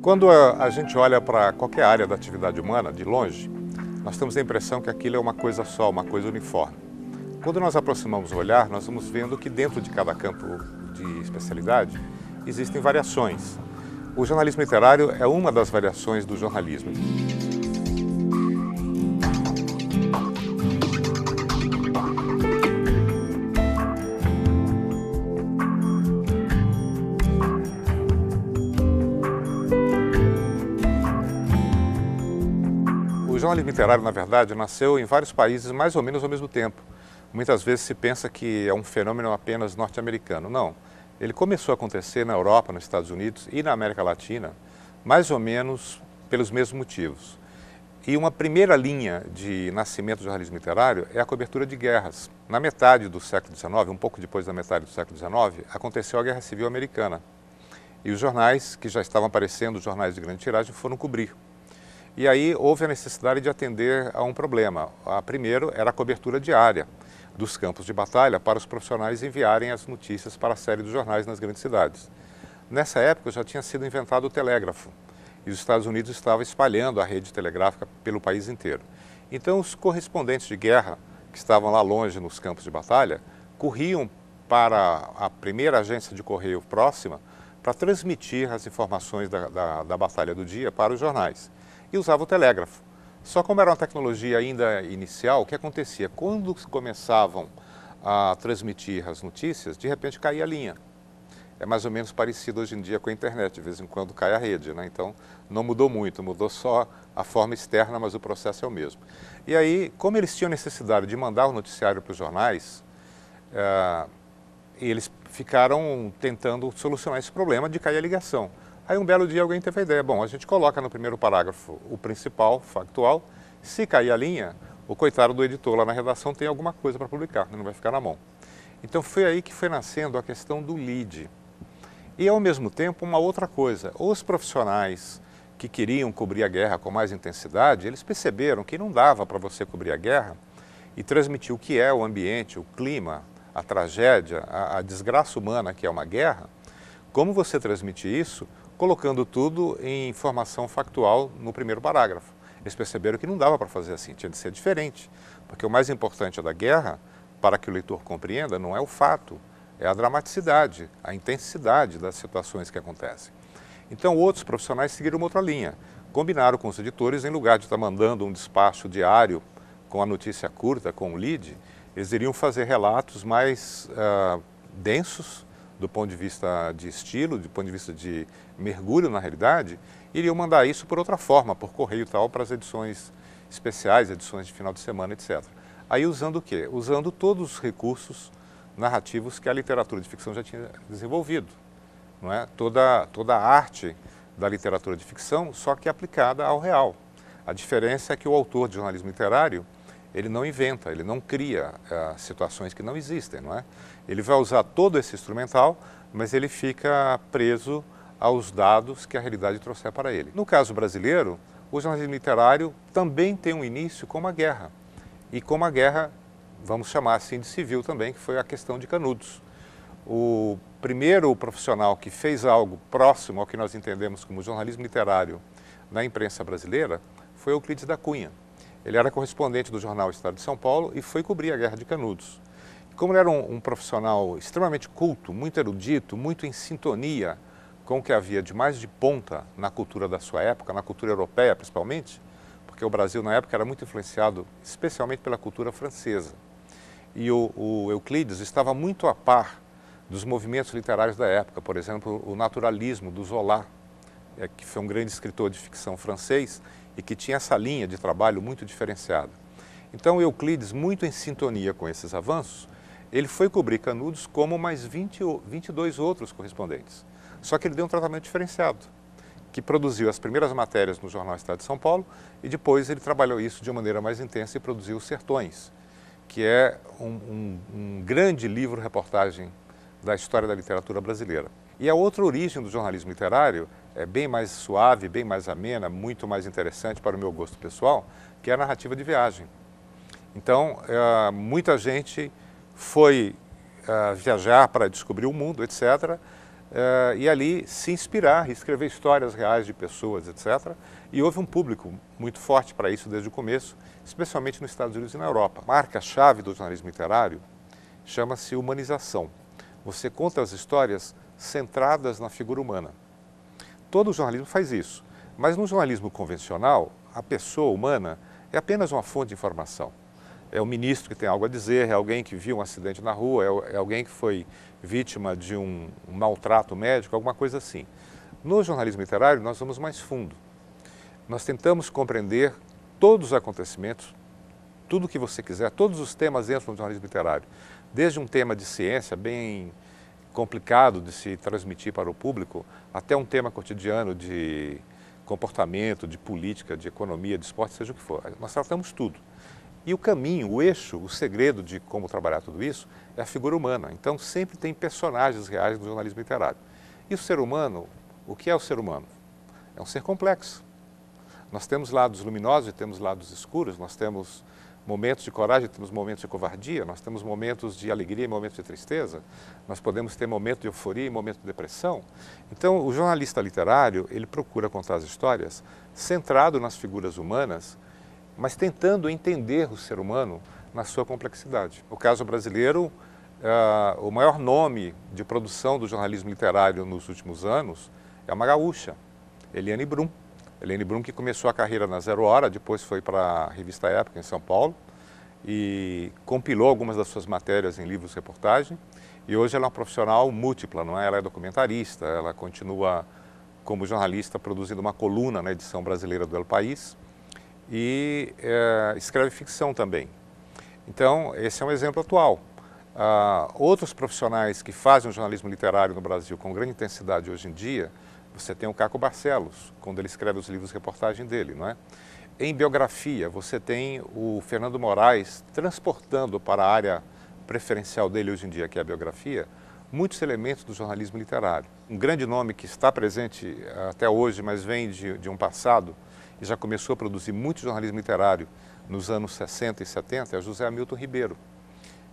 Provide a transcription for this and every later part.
Quando a gente olha para qualquer área da atividade humana, de longe, nós temos a impressão que aquilo é uma coisa só, uma coisa uniforme. Quando nós aproximamos o olhar, nós vamos vendo que dentro de cada campo de especialidade existem variações. O jornalismo literário é uma das variações do jornalismo. O jornalismo literário, na verdade, nasceu em vários países mais ou menos ao mesmo tempo. Muitas vezes se pensa que é um fenômeno apenas norte-americano. Não. Ele começou a acontecer na Europa, nos Estados Unidos e na América Latina, mais ou menos pelos mesmos motivos. E uma primeira linha de nascimento do jornalismo literário é a cobertura de guerras. Na metade do século XIX, um pouco depois da metade do século XIX, aconteceu a Guerra Civil Americana. E os jornais, que já estavam aparecendo, os jornais de grande tiragem, foram cobrir. E aí houve a necessidade de atender a um problema. Primeiro era a cobertura diária dos campos de batalha para os profissionais enviarem as notícias para a série dos jornais nas grandes cidades. Nessa época já tinha sido inventado o telégrafo e os Estados Unidos estavam espalhando a rede telegráfica pelo país inteiro. Então os correspondentes de guerra que estavam lá longe nos campos de batalha corriam para a primeira agência de correio próxima para transmitir as informações da batalha do dia para os jornais. E usava o telégrafo. Só como era uma tecnologia ainda inicial, o que acontecia? Quando começavam a transmitir as notícias, de repente caía a linha. É mais ou menos parecido hoje em dia com a internet, de vez em quando cai a rede, né? Então não mudou muito, mudou só a forma externa, mas o processo é o mesmo. E aí, como eles tinham necessidade de mandar o noticiário para os jornais, eles ficaram tentando solucionar esse problema de cair a ligação. Aí um belo dia alguém teve a ideia, bom, a gente coloca no primeiro parágrafo o principal, factual, se cair a linha, o coitado do editor lá na redação tem alguma coisa para publicar, não vai ficar na mão. Então foi aí que foi nascendo a questão do lead. E ao mesmo tempo uma outra coisa, os profissionais que queriam cobrir a guerra com mais intensidade, eles perceberam que não dava para você cobrir a guerra e transmitir o que é o ambiente, o clima, a tragédia, a desgraça humana que é uma guerra, como você transmitir isso colocando tudo em informação factual no primeiro parágrafo. Eles perceberam que não dava para fazer assim, tinha de ser diferente, porque o mais importante da guerra, para que o leitor compreenda, não é o fato, é a dramaticidade, a intensidade das situações que acontecem. Então outros profissionais seguiram uma outra linha, combinaram com os editores, em lugar de estar mandando um despacho diário com a notícia curta, com o lead, eles iriam fazer relatos mais densos, do ponto de vista de estilo, do ponto de vista de mergulho na realidade, iriam mandar isso por outra forma, por correio e tal, para as edições especiais, edições de final de semana, etc. Aí usando o quê? Usando todos os recursos narrativos que a literatura de ficção já tinha desenvolvido. Não é? Toda a arte da literatura de ficção, só que aplicada ao real. A diferença é que o autor de jornalismo literário, ele não inventa, ele não cria situações que não existem, não é? Ele vai usar todo esse instrumental, mas ele fica preso aos dados que a realidade trouxer para ele. No caso brasileiro, o jornalismo literário também tem um início com uma guerra. E com uma guerra, vamos chamar assim de civil também, que foi a questão de Canudos. O primeiro profissional que fez algo próximo ao que nós entendemos como jornalismo literário na imprensa brasileira foi Euclides da Cunha. Ele era correspondente do jornal Estado de São Paulo e foi cobrir a Guerra de Canudos. Como ele era um profissional extremamente culto, muito erudito, muito em sintonia com o que havia de mais de ponta na cultura da sua época, na cultura europeia principalmente, porque o Brasil na época era muito influenciado especialmente pela cultura francesa. E o Euclides estava muito a par dos movimentos literários da época, por exemplo, o naturalismo do Zola, que foi um grande escritor de ficção francês, e que tinha essa linha de trabalho muito diferenciada. Então Euclides, muito em sintonia com esses avanços, ele foi cobrir Canudos como mais 22 outros correspondentes. Só que ele deu um tratamento diferenciado, que produziu as primeiras matérias no jornal Estado de São Paulo e depois ele trabalhou isso de uma maneira mais intensa e produziu Os Sertões, que é um grande livro-reportagem da história da literatura brasileira. E a outra origem do jornalismo literário é bem mais suave, bem mais amena, muito mais interessante para o meu gosto pessoal, que é a narrativa de viagem. Então, muita gente foi viajar para descobrir o mundo, etc., e ali se inspirar, escrever histórias reais de pessoas, etc. E houve um público muito forte para isso desde o começo, especialmente nos Estados Unidos e na Europa. A marca-chave do jornalismo literário chama-se humanização. Você conta as histórias centradas na figura humana. Todo jornalismo faz isso, mas no jornalismo convencional, a pessoa humana é apenas uma fonte de informação. É o ministro que tem algo a dizer, é alguém que viu um acidente na rua, é alguém que foi vítima de um maltrato médico, alguma coisa assim. No jornalismo literário, nós vamos mais fundo. Nós tentamos compreender todos os acontecimentos, tudo o que você quiser, todos os temas entram no jornalismo literário. Desde um tema de ciência bem complicado de se transmitir para o público, até um tema cotidiano de comportamento, de política, de economia, de esporte, seja o que for. Nós tratamos tudo. E o caminho, o eixo, o segredo de como trabalhar tudo isso é a figura humana. Então sempre tem personagens reais no jornalismo literário. E o ser humano, o que é o ser humano? É um ser complexo. Nós temos lados luminosos e temos lados escuros, nós temos momentos de coragem, temos momentos de covardia, nós temos momentos de alegria e momentos de tristeza, nós podemos ter momentos de euforia e momentos de depressão. Então, o jornalista literário, ele procura contar as histórias centrado nas figuras humanas, mas tentando entender o ser humano na sua complexidade. No caso brasileiro, o maior nome de produção do jornalismo literário nos últimos anos é uma gaúcha, Eliane Brum. Eliane Brum, que começou a carreira na Zero Hora, depois foi para a revista Época, em São Paulo, e compilou algumas das suas matérias em livros-reportagem. E hoje ela é uma profissional múltipla, não é? Ela é documentarista, ela continua como jornalista produzindo uma coluna na edição brasileira do El País e escreve ficção também. Então, esse é um exemplo atual. Outros profissionais que fazem o jornalismo literário no Brasil com grande intensidade hoje em dia, você tem o Caco Barcelos, quando ele escreve os livros de reportagem dele, não é? Em biografia, você tem o Fernando Moraes transportando para a área preferencial dele hoje em dia, que é a biografia, muitos elementos do jornalismo literário. Um grande nome que está presente até hoje, mas vem de um passado, e já começou a produzir muito jornalismo literário nos anos 60 e 70, é José Hamilton Ribeiro,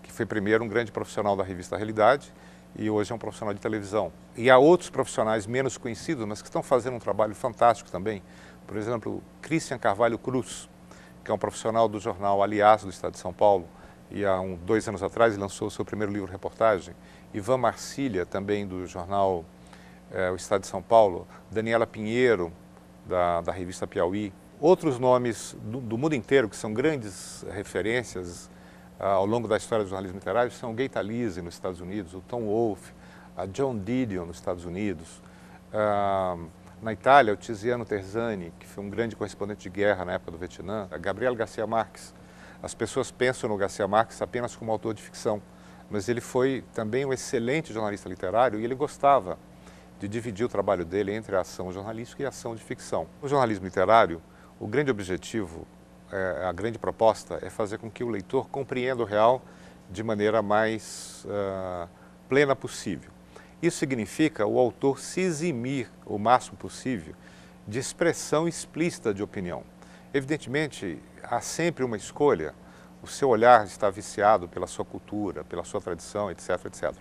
que foi primeiro um grande profissional da revista Realidade, e hoje é um profissional de televisão. E há outros profissionais menos conhecidos, mas que estão fazendo um trabalho fantástico também. Por exemplo, Christian Carvalho Cruz, que é um profissional do jornal Aliás, do Estado de São Paulo, e há 2 anos atrás lançou o seu primeiro livro-reportagem. Ivan Marcília, também do jornal O Estado de São Paulo. Daniela Pinheiro, da revista Piauí. Outros nomes do mundo inteiro, que são grandes referências ao longo da história do jornalismo literário, são o Gay Talese, nos Estados Unidos, o Tom Wolfe, a John Didion, nos Estados Unidos. Na Itália, o Tiziano Terzani, que foi um grande correspondente de guerra na época do Vietnã. A Gabriel Garcia Marques. As pessoas pensam no Garcia Marques apenas como autor de ficção, mas ele foi também um excelente jornalista literário e ele gostava de dividir o trabalho dele entre a ação jornalística e a ação de ficção. No jornalismo literário, o grande objetivo, a grande proposta é fazer com que o leitor compreenda o real de maneira mais plena possível. Isso significa o autor se eximir o máximo possível de expressão explícita de opinião. Evidentemente, há sempre uma escolha, o seu olhar está viciado pela sua cultura, pela sua tradição, etc, etc.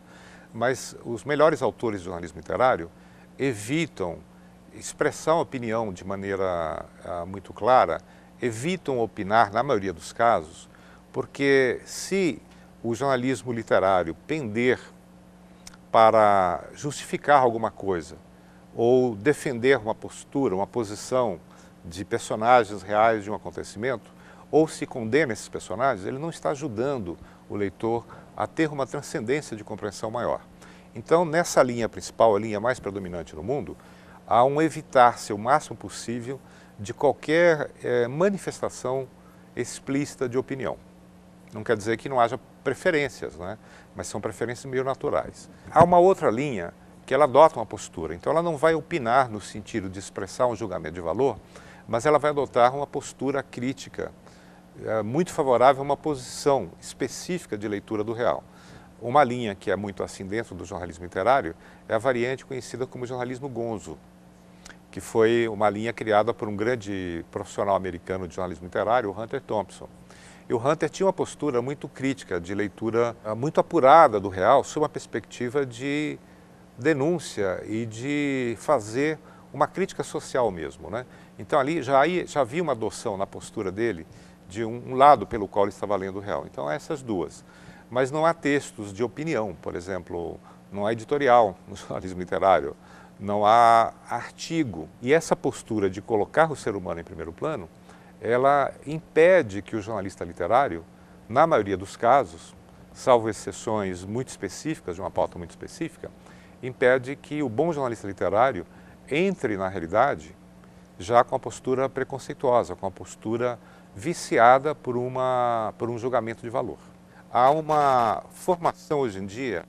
Mas os melhores autores de jornalismo literário evitam expressar uma opinião de maneira muito clara, evitam opinar, na maioria dos casos, porque se o jornalismo literário pender para justificar alguma coisa ou defender uma postura, uma posição de personagens reais de um acontecimento, ou se condena esses personagens, ele não está ajudando o leitor a ter uma transcendência de compreensão maior. Então, nessa linha principal, a linha mais predominante no mundo, há um evitar-se o máximo possível de qualquer manifestação explícita de opinião. Não quer dizer que não haja preferências, né? Mas são preferências meio naturais. Há uma outra linha que ela adota uma postura, então ela não vai opinar no sentido de expressar um julgamento de valor, mas ela vai adotar uma postura crítica, muito favorável a uma posição específica de leitura do real. Uma linha que é muito assim dentro do jornalismo literário é a variante conhecida como jornalismo gonzo, que foi uma linha criada por um grande profissional americano de jornalismo literário, o Hunter Thompson. E o Hunter tinha uma postura muito crítica, de leitura muito apurada do real, sob uma perspectiva de denúncia e de fazer uma crítica social mesmo, né? Então ali já havia uma adoção na postura dele de um lado pelo qual ele estava lendo o real. Então essas duas. Mas não há textos de opinião, por exemplo, não há editorial no jornalismo literário, não há artigo. E essa postura de colocar o ser humano em primeiro plano, ela impede que o jornalista literário, na maioria dos casos, salvo exceções muito específicas, de uma pauta muito específica, impede que o bom jornalista literário entre na realidade já com a postura preconceituosa, com a postura viciada por um julgamento de valor. Há uma formação hoje em dia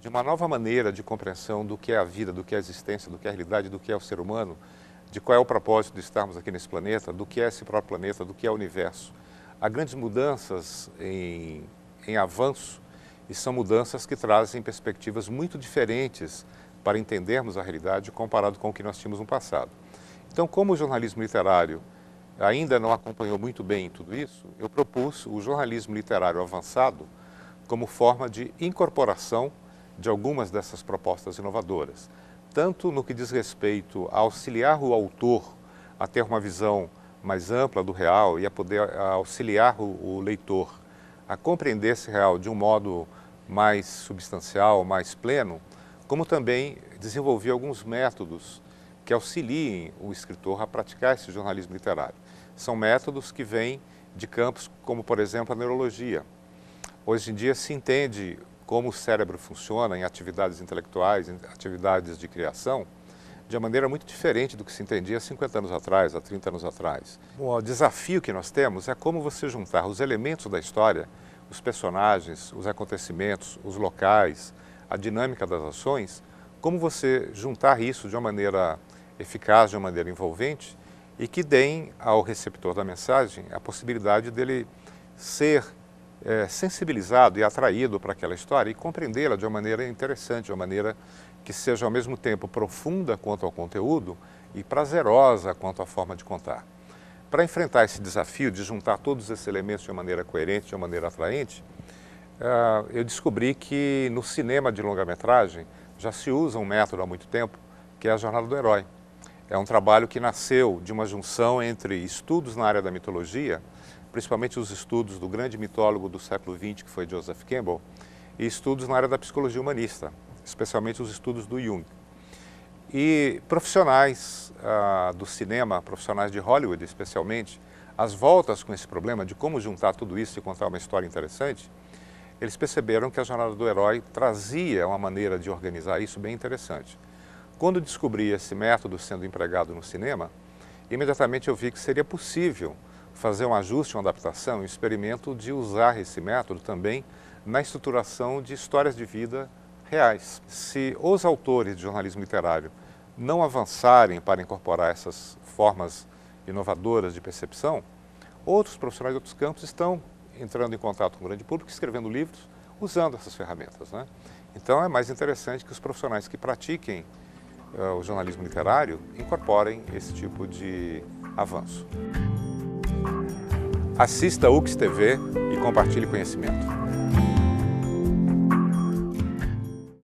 de uma nova maneira de compreensão do que é a vida, do que é a existência, do que é a realidade, do que é o ser humano, de qual é o propósito de estarmos aqui nesse planeta, do que é esse próprio planeta, do que é o universo. Há grandes mudanças em avanço e são mudanças que trazem perspectivas muito diferentes para entendermos a realidade comparado com o que nós tínhamos no passado. Então, como o jornalismo literário ainda não acompanhou muito bem tudo isso, eu propus o jornalismo literário avançado como forma de incorporação de algumas dessas propostas inovadoras, tanto no que diz respeito a auxiliar o autor a ter uma visão mais ampla do real e a poder auxiliar o leitor a compreender esse real de um modo mais substancial, mais pleno, como também desenvolver alguns métodos que auxiliem o escritor a praticar esse jornalismo literário. São métodos que vêm de campos como, por exemplo, a neurologia. Hoje em dia se entende como o cérebro funciona em atividades intelectuais, em atividades de criação, de uma maneira muito diferente do que se entendia há 50 anos atrás, há 30 anos atrás. O desafio que nós temos é como você juntar os elementos da história, os personagens, os acontecimentos, os locais, a dinâmica das ações, como você juntar isso de uma maneira eficaz, de uma maneira envolvente e que deem ao receptor da mensagem a possibilidade dele ser sensibilizado e atraído para aquela história e compreendê-la de uma maneira interessante, de uma maneira que seja ao mesmo tempo profunda quanto ao conteúdo e prazerosa quanto à forma de contar. Para enfrentar esse desafio de juntar todos esses elementos de uma maneira coerente, de uma maneira atraente, eu descobri que no cinema de longa-metragem já se usa um método há muito tempo, que é a jornada do herói. É um trabalho que nasceu de uma junção entre estudos na área da mitologia, principalmente os estudos do grande mitólogo do século XX, que foi Joseph Campbell, e estudos na área da psicologia humanista, especialmente os estudos do Jung. E profissionais do cinema, profissionais de Hollywood especialmente, às voltas com esse problema de como juntar tudo isso e contar uma história interessante, eles perceberam que a jornada do herói trazia uma maneira de organizar isso bem interessante. Quando descobri esse método sendo empregado no cinema, imediatamente eu vi que seria possível fazer um ajuste, uma adaptação, um experimento de usar esse método também na estruturação de histórias de vida reais. Se os autores de jornalismo literário não avançarem para incorporar essas formas inovadoras de percepção, outros profissionais de outros campos estão entrando em contato com o grande público, escrevendo livros, usando essas ferramentas, né? Então é mais interessante que os profissionais que pratiquem o jornalismo literário incorporem esse tipo de avanço. Assista a UX TV e compartilhe conhecimento.